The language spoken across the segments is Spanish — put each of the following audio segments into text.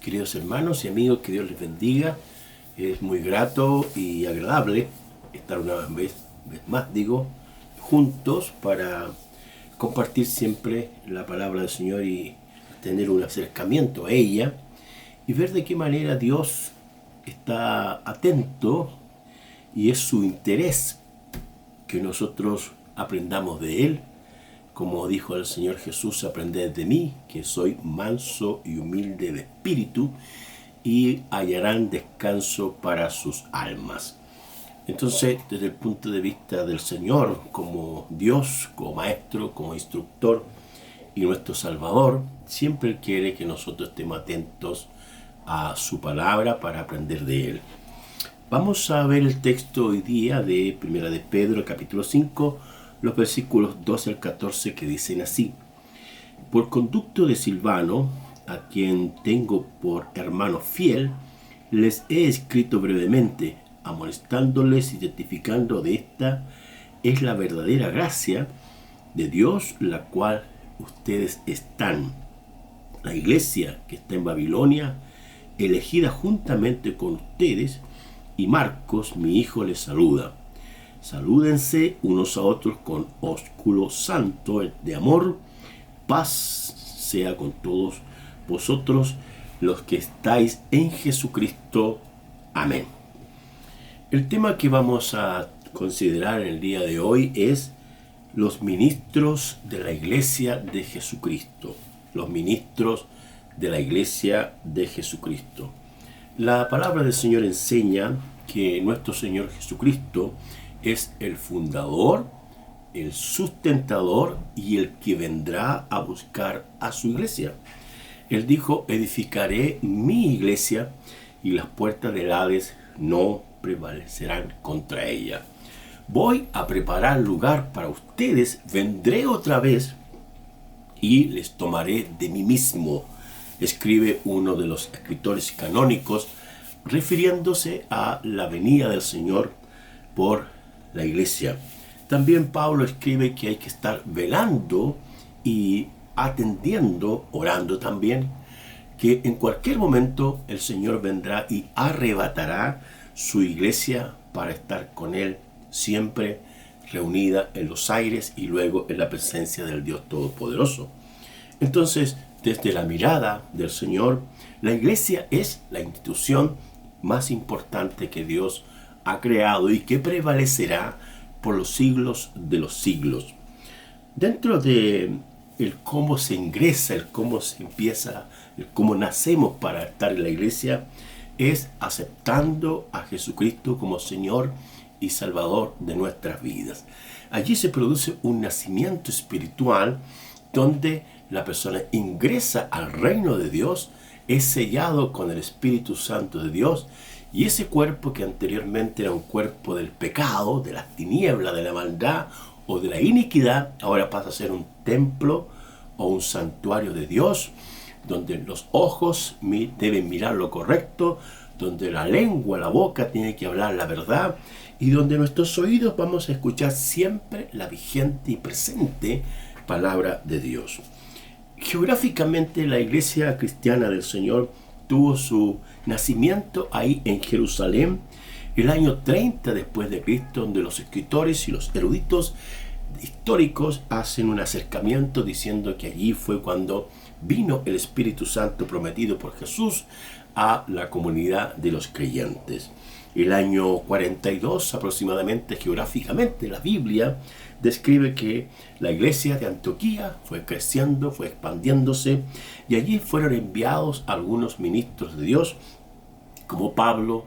Queridos hermanos y amigos, que Dios les bendiga. Es muy grato y agradable estar una vez más, juntos para compartir siempre la palabra del Señor y tener un acercamiento a ella y ver de qué manera Dios está atento y es su interés que nosotros aprendamos de Él. Como dijo el Señor Jesús, aprended de mí, que soy manso y humilde de espíritu, y hallarán descanso para sus almas. Entonces, desde el punto de vista del Señor, como Dios, como Maestro, como Instructor y nuestro Salvador, siempre Él quiere que nosotros estemos atentos a su palabra para aprender de Él. Vamos a ver el texto hoy día de 1 de Pedro, capítulo 5, los versículos 12 al 14, que dicen así: Por conducto de Silvano, a quien tengo por hermano fiel, les he escrito brevemente, amonestándoles y testificando de esta es la verdadera gracia de Dios, la cual ustedes están. La iglesia que está en Babilonia, elegida juntamente con ustedes, y Marcos, mi hijo, les saluda. Salúdense unos a otros con ósculo santo de amor. Paz sea con todos vosotros los que estáis en Jesucristo. Amén. El tema que vamos a considerar en el día de hoy es los ministros de la Iglesia de Jesucristo. Los ministros de la Iglesia de Jesucristo. La palabra del Señor enseña que nuestro Señor Jesucristo es el fundador, el sustentador y el que vendrá a buscar a su iglesia. Él dijo: edificaré mi iglesia y las puertas del Hades no prevalecerán contra ella. Voy a preparar lugar para ustedes, vendré otra vez y les tomaré de mí mismo, escribe uno de los escritores canónicos, refiriéndose a la venida del Señor por la iglesia. También Pablo escribe que hay que estar velando y atendiendo, orando también, que en cualquier momento el Señor vendrá y arrebatará su iglesia para estar con Él siempre reunida en los aires y luego en la presencia del Dios Todopoderoso. Entonces, desde la mirada del Señor, la iglesia es la institución más importante que Dios ha creado y que prevalecerá por los siglos de los siglos. Dentro de el cómo se ingresa, el cómo se empieza, el cómo nacemos para estar en la iglesia, es aceptando a Jesucristo como Señor y Salvador de nuestras vidas. Allí se produce un nacimiento espiritual donde la persona ingresa al reino de Dios, es sellado con el Espíritu Santo de Dios, y ese cuerpo que anteriormente era un cuerpo del pecado, de las tinieblas, de la maldad o de la iniquidad, ahora pasa a ser un templo o un santuario de Dios, donde los ojos deben mirar lo correcto, donde la lengua, la boca tiene que hablar la verdad, y donde nuestros oídos vamos a escuchar siempre la vigente y presente palabra de Dios. Geográficamente, la iglesia cristiana del Señor tuvo su nacimiento ahí en Jerusalén, el año 30 después de Cristo, donde los escritores y los eruditos históricos hacen un acercamiento diciendo que allí fue cuando vino el Espíritu Santo prometido por Jesús a la comunidad de los creyentes. El año 42 aproximadamente, geográficamente, la Biblia describe que la iglesia de Antioquía fue creciendo, fue expandiéndose, y allí fueron enviados algunos ministros de Dios, como Pablo,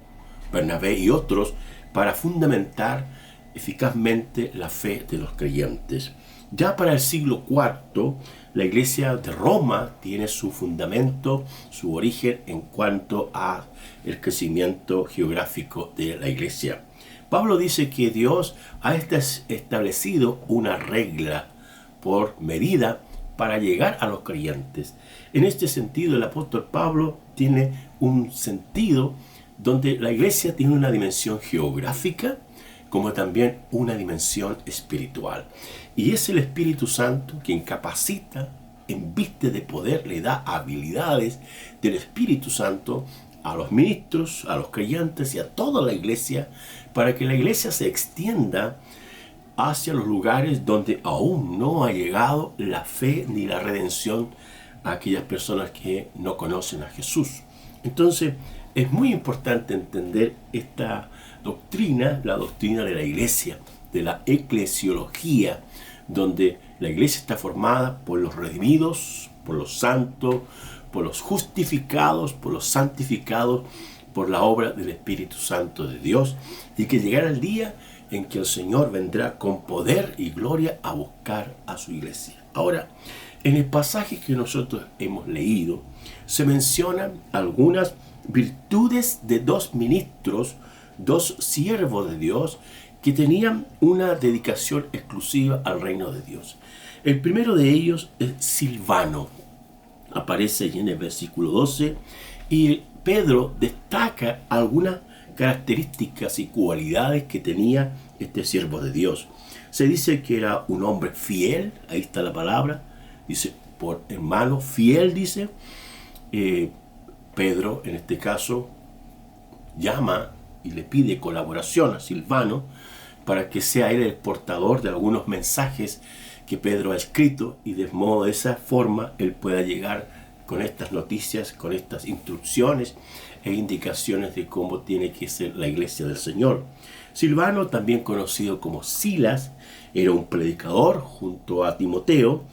Bernabé y otros, para fundamentar eficazmente la fe de los creyentes. Ya para el siglo IV, la iglesia de Roma tiene su fundamento, su origen en cuanto a el crecimiento geográfico de la iglesia. Pablo dice que Dios ha establecido una regla por medida para llegar a los creyentes. En este sentido, el apóstol Pablo tiene un sentido donde la iglesia tiene una dimensión geográfica, como también una dimensión espiritual. Y es el Espíritu Santo quien capacita embiste de poder, le da habilidades del Espíritu Santo a los ministros, a los creyentes y a toda la iglesia, para que la iglesia se extienda hacia los lugares donde aún no ha llegado la fe ni la redención a aquellas personas que no conocen a Jesús. Entonces, es muy importante entender esta doctrina, la doctrina de la iglesia, de la eclesiología, donde la iglesia está formada por los redimidos, por los santos, por los justificados, por los santificados, por la obra del Espíritu Santo de Dios, y que llegará el día en que el Señor vendrá con poder y gloria a buscar a su iglesia. Ahora, en el pasaje que nosotros hemos leído, se mencionan algunas virtudes de dos ministros, dos siervos de Dios, que tenían una dedicación exclusiva al reino de Dios. El primero de ellos es Silvano. Aparece allí en el versículo 12, y Pedro destaca algunas características y cualidades que tenía este siervo de Dios. Se dice que era un hombre fiel, ahí está la palabra, dice, por hermano fiel, dice. Pedro, en este caso, llama y le pide colaboración a Silvano para que sea él el portador de algunos mensajes que Pedro ha escrito, y de modo de esa forma él pueda llegar con estas noticias, con estas instrucciones e indicaciones de cómo tiene que ser la iglesia del Señor. Silvano, también conocido como Silas, era un predicador junto a Timoteo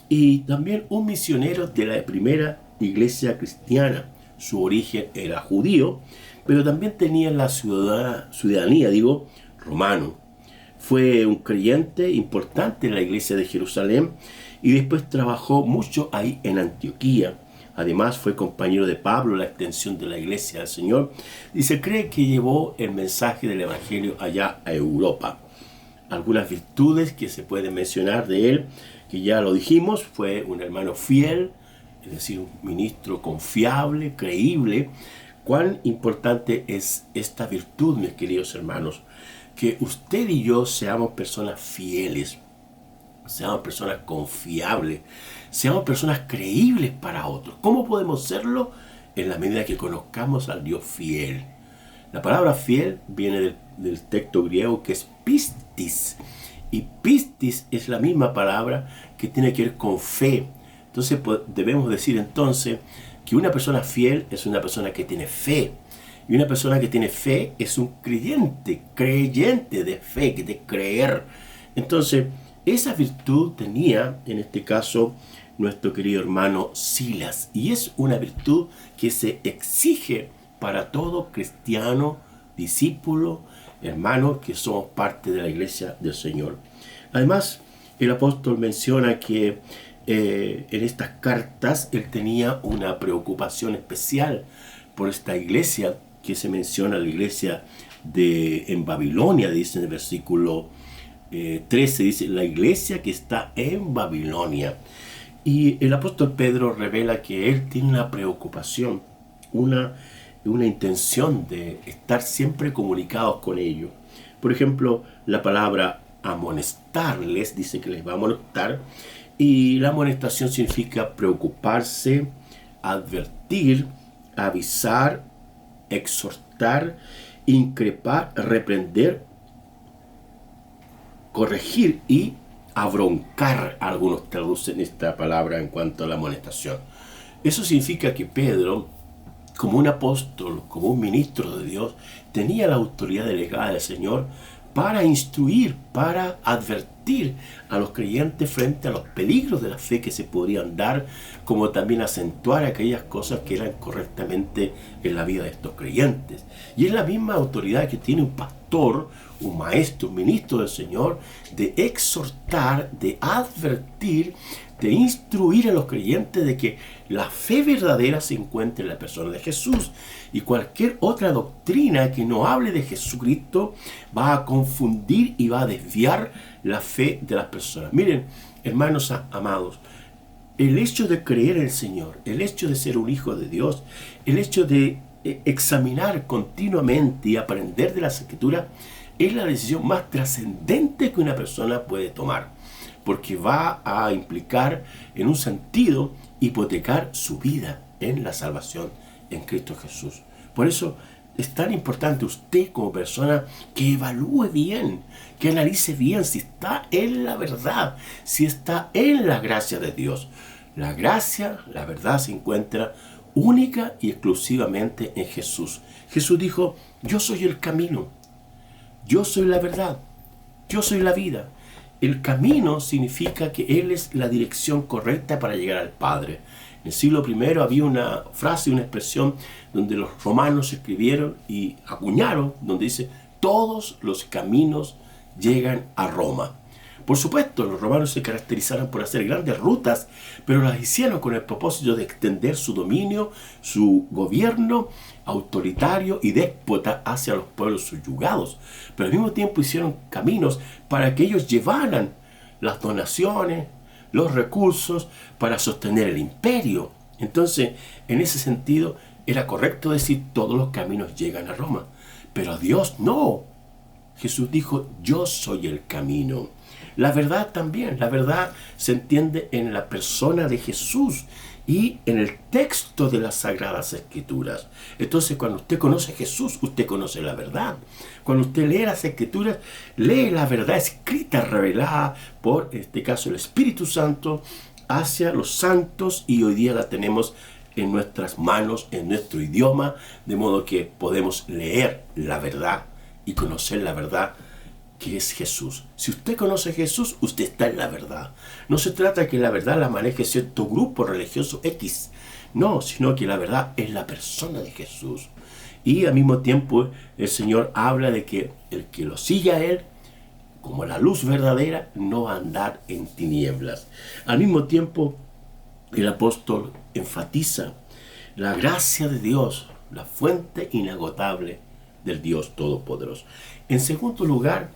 y también un misionero de la primera iglesia cristiana. Su origen era judío, pero también tenía la ciudadanía, romano. Fue un creyente importante en la iglesia de Jerusalén y después trabajó mucho ahí en Antioquía. Además fue compañero de Pablo en la extensión de la iglesia del Señor y se cree que llevó el mensaje del evangelio allá a Europa. Algunas virtudes que se pueden mencionar de él, que ya lo dijimos, fue un hermano fiel, es decir, un ministro confiable, creíble. Cuán importante es esta virtud, mis queridos hermanos, que usted y yo seamos personas fieles, seamos personas confiables, seamos personas creíbles para otros. ¿Cómo podemos serlo? En la medida que conozcamos al Dios fiel. La palabra fiel viene del texto griego que es pistis, y pistis es la misma palabra que tiene que ver con fe. Entonces debemos decir entonces que una persona fiel es una persona que tiene fe. Y una persona que tiene fe es un creyente de fe, de creer. Entonces, esa virtud tenía, en este caso, nuestro querido hermano Silas. Y es una virtud que se exige para todo cristiano, discípulo, hermano, que somos parte de la iglesia del Señor. Además, el apóstol menciona que en estas cartas él tenía una preocupación especial por esta iglesia que se menciona, la iglesia en Babilonia, dice en el versículo 13, dice la iglesia que está en Babilonia. Y el apóstol Pedro revela que él tiene una preocupación, una intención de estar siempre comunicados con ellos. Por ejemplo, la palabra amonestarles, dice que les va a amonestar, y la amonestación significa preocuparse, advertir, avisar, exhortar, increpar, reprender, corregir y abroncar. Algunos traducen esta palabra en cuanto a la amonestación. Eso significa que Pedro, como un apóstol, como un ministro de Dios, tenía la autoridad delegada del Señor para instruir, para advertir a los creyentes frente a los peligros de la fe que se podrían dar, como también acentuar aquellas cosas que eran correctamente en la vida de estos creyentes. Y es la misma autoridad que tiene un pastor, un maestro, un ministro del Señor, de exhortar, de advertir, de instruir a los creyentes de que la fe verdadera se encuentra en la persona de Jesús, y cualquier otra doctrina que no hable de Jesucristo va a confundir y va a desviar la fe de las personas. Miren, hermanos amados, el hecho de creer en el Señor, el hecho de ser un hijo de Dios, el hecho de examinar continuamente y aprender de las Escrituras es la decisión más trascendente que una persona puede tomar. porque va a implicar en un sentido hipotecar su vida en la salvación en Cristo Jesús. Por eso es tan importante usted como persona que evalúe bien, que analice bien si está en la verdad, si está en la gracia de Dios. La gracia, la verdad se encuentra única y exclusivamente en Jesús. Jesús dijo: yo soy el camino, yo soy la verdad, yo soy la vida. El camino significa que Él es la dirección correcta para llegar al Padre. En el siglo I había una frase, una expresión donde los romanos escribieron y acuñaron, donde dice: todos los caminos llegan a Roma. Por supuesto, los romanos se caracterizaron por hacer grandes rutas, pero las hicieron con el propósito de extender su dominio, su gobierno autoritario y déspota hacia los pueblos subyugados. Pero al mismo tiempo hicieron caminos para que ellos llevaran las donaciones, los recursos para sostener el imperio. Entonces, en ese sentido, era correcto decir: todos los caminos llegan a Roma. Pero a Dios no. Jesús dijo: yo soy el camino. La verdad también, la verdad se entiende en la persona de Jesús y en el texto de las Sagradas Escrituras. Entonces, cuando usted conoce a Jesús, usted conoce la verdad. Cuando usted lee las Escrituras, lee la verdad escrita, revelada por, en este caso, el Espíritu Santo hacia los santos, y hoy día la tenemos en nuestras manos, en nuestro idioma, de modo que podemos leer la verdad y conocer la verdad, que es Jesús. Si usted conoce a Jesús, usted está en la verdad. No se trata de que la verdad la maneje cierto grupo religioso X. No, sino que la verdad es la persona de Jesús. Y al mismo tiempo el Señor habla de que el que lo sigue a Él, como la luz verdadera, no va a andar en tinieblas. Al mismo tiempo, el apóstol enfatiza la gracia de Dios, la fuente inagotable del Dios Todopoderoso. En segundo lugar,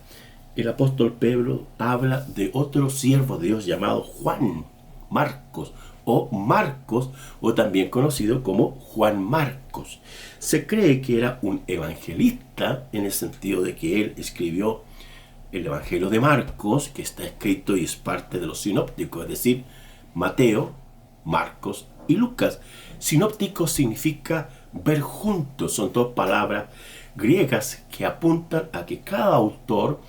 el apóstol Pedro habla de otro siervo de Dios llamado Juan Marcos, o también conocido como Juan Marcos. Se cree que era un evangelista, en el sentido de que él escribió el Evangelio de Marcos, que está escrito y es parte de los sinópticos, es decir, Mateo, Marcos y Lucas. Sinóptico significa ver juntos, son dos palabras griegas que apuntan a que cada autor,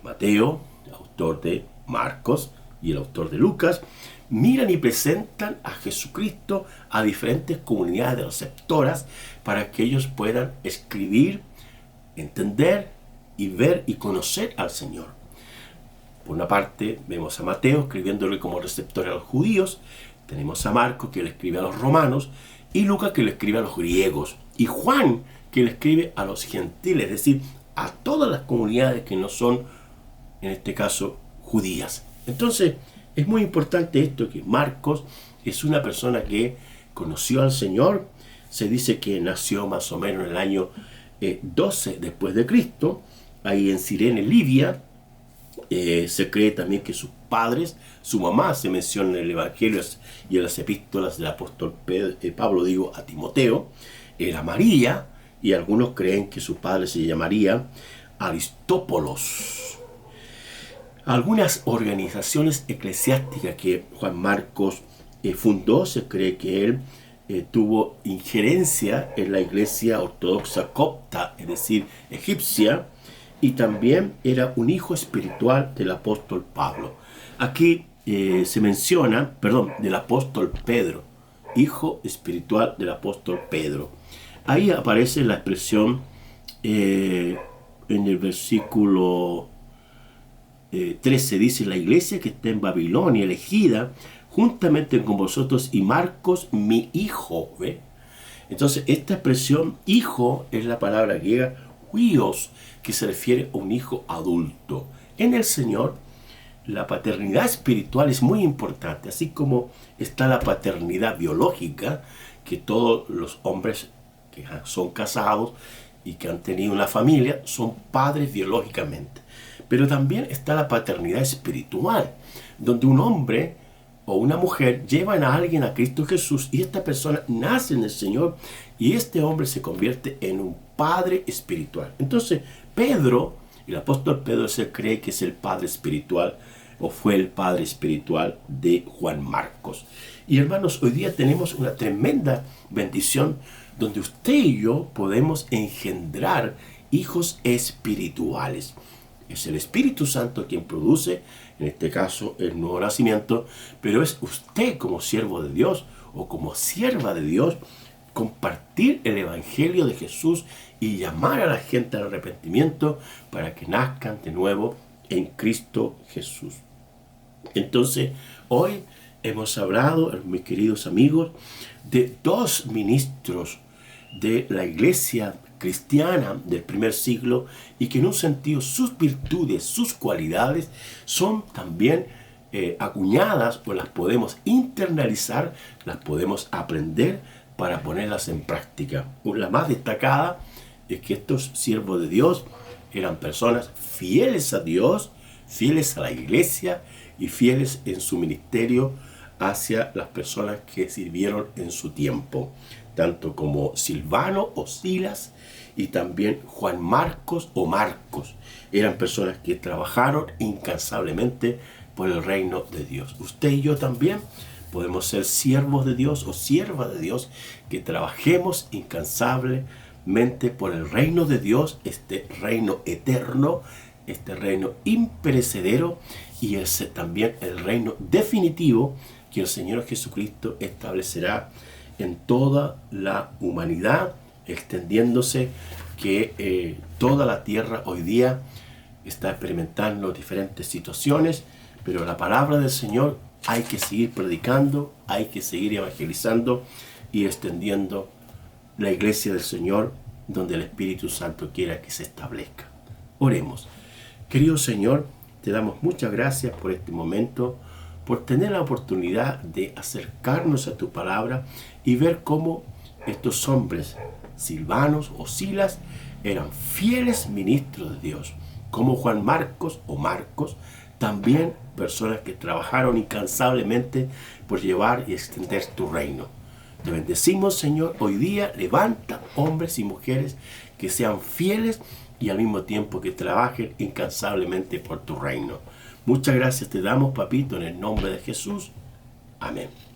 Mateo, el autor de Marcos, y el autor de Lucas, miran y presentan a Jesucristo a diferentes comunidades receptoras para que ellos puedan escribir, entender y ver y conocer al Señor. Por una parte vemos a Mateo escribiéndole como receptor a los judíos, tenemos a Marcos que le escribe a los romanos, y Lucas que le escribe a los griegos, y Juan que le escribe a los gentiles, es decir, a todas las comunidades que no son, en este caso, judías. Entonces, es muy importante esto, que Marcos es una persona que conoció al Señor. Se dice que nació más o menos en el año 12 después de Cristo, ahí en Cirene, Libia. Se cree también que sus padres, su mamá se menciona en el Evangelio y en las epístolas del apóstol Pablo, a Timoteo, era María, y algunos creen que su padre se llamaría Aristópolos. Algunas organizaciones eclesiásticas que Juan Marcos fundó, se cree que él tuvo injerencia en la iglesia ortodoxa copta, es decir, egipcia, y también era un hijo espiritual del apóstol Pablo. Aquí se menciona, del apóstol Pedro, hijo espiritual del apóstol Pedro. Ahí aparece la expresión en el versículo 13, dice: la iglesia que está en Babilonia, elegida juntamente con vosotros, y Marcos, mi hijo. ¿Ve? Entonces, esta expresión hijo es la palabra griega huios, que se refiere a un hijo adulto. En el Señor, la paternidad espiritual es muy importante, así como está la paternidad biológica, que todos los hombres que son casados y que han tenido una familia son padres biológicamente. Pero también está la paternidad espiritual, donde un hombre o una mujer llevan a alguien a Cristo Jesús, y esta persona nace en el Señor, y este hombre se convierte en un padre espiritual. Entonces, Pedro, el apóstol Pedro, se cree que es el padre espiritual o fue el padre espiritual de Juan Marcos. Y hermanos, hoy día tenemos una tremenda bendición donde usted y yo podemos engendrar hijos espirituales. Es el Espíritu Santo quien produce, en este caso, el nuevo nacimiento, pero es usted como siervo de Dios o como sierva de Dios compartir el Evangelio de Jesús y llamar a la gente al arrepentimiento para que nazcan de nuevo en Cristo Jesús. Entonces, hoy hemos hablado, mis queridos amigos, de dos ministros de la iglesia cristiana del primer siglo y que en un sentido sus virtudes, sus cualidades son también acuñadas o las podemos internalizar, las podemos aprender para ponerlas en práctica. La más destacada es que estos siervos de Dios eran personas fieles a Dios, fieles a la iglesia y fieles en su ministerio hacia las personas que sirvieron en su tiempo, tanto como Silvano o Silas y también Juan Marcos o Marcos. Eran personas que trabajaron incansablemente por el reino de Dios. Usted y yo también podemos ser siervos de Dios o siervas de Dios que trabajemos incansablemente por el reino de Dios, este reino eterno, este reino imperecedero y también el reino definitivo que el Señor Jesucristo establecerá en toda la humanidad, extendiéndose que toda la tierra hoy día está experimentando diferentes situaciones, pero la palabra del Señor hay que seguir predicando, hay que seguir evangelizando y extendiendo la iglesia del Señor donde el Espíritu Santo quiera que se establezca. Oremos. Querido Señor, te damos muchas gracias por este momento, por tener la oportunidad de acercarnos a tu palabra y ver cómo estos hombres, Silvanos o Silas, eran fieles ministros de Dios, como Juan Marcos o Marcos, también personas que trabajaron incansablemente por llevar y extender tu reino. Te bendecimos, Señor, hoy día levanta hombres y mujeres que sean fieles y al mismo tiempo que trabajen incansablemente por tu reino. Muchas gracias te damos, papito, en el nombre de Jesús. Amén.